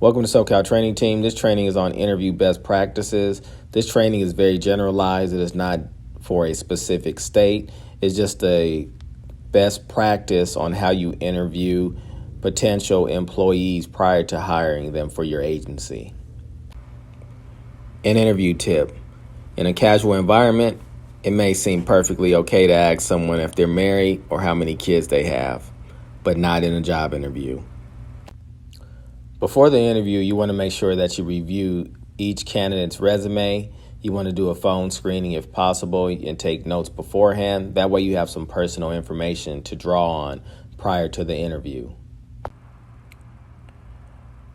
Welcome to SoCal Training Team. This training is on interview best practices. This training is very generalized. It is not for a specific state. It's just a best practice on how you interview potential employees prior to hiring them for your agency. An interview tip. In a casual environment, it may seem perfectly okay to ask someone if they're married or how many kids they have, but not in a job interview. Before the interview, you want to make sure that you review each candidate's resume. You want to do a phone screening if possible and take notes beforehand. That way you have some personal information to draw on prior to the interview.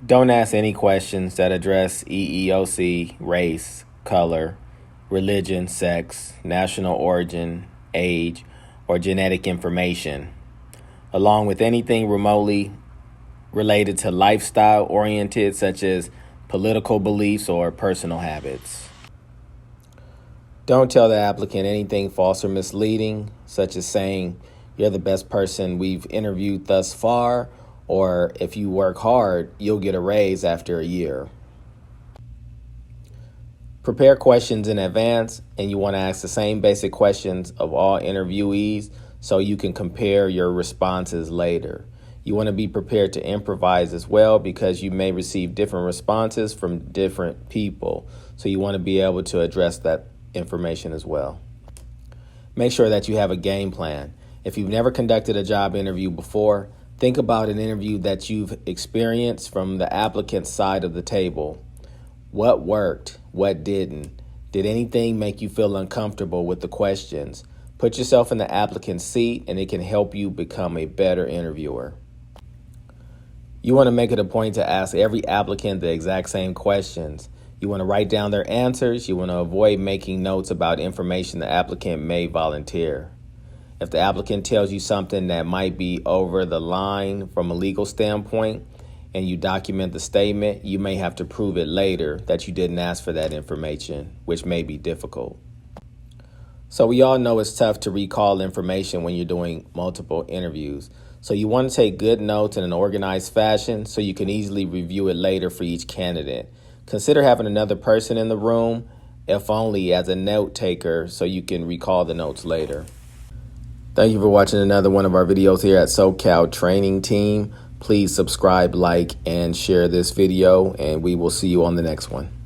Don't ask any questions that address EEOC, race, color, religion, sex, national origin, age, or genetic information, along with anything remotely related to lifestyle oriented, such as political beliefs or personal habits. Don't tell the applicant anything false or misleading, such as saying you're the best person we've interviewed thus far, or if you work hard, you'll get a raise after a year. Prepare questions in advance, and you want to ask the same basic questions of all interviewees so you can compare your responses later. You want to be prepared to improvise as well because you may receive different responses from different people. So you want to be able to address that information as well. Make sure that you have a game plan. If you've never conducted a job interview before, think about an interview that you've experienced from the applicant's side of the table. What worked? What didn't? Did anything make you feel uncomfortable with the questions? Put yourself in the applicant's seat and it can help you become a better interviewer. You want to make it a point to ask every applicant the exact same questions. You want to write down their answers. You want to avoid making notes about information the applicant may volunteer. If the applicant tells you something that might be over the line from a legal standpoint and you document the statement, you may have to prove it later that you didn't ask for that information, which may be difficult. So we all know it's tough to recall information when you're doing multiple interviews. So you want to take good notes in an organized fashion so you can easily review it later for each candidate. Consider having another person in the room, if only as a note taker, so you can recall the notes later. Thank you for watching another one of our videos here at SoCal Training Team. Please subscribe, like, and share this video, and we will see you on the next one.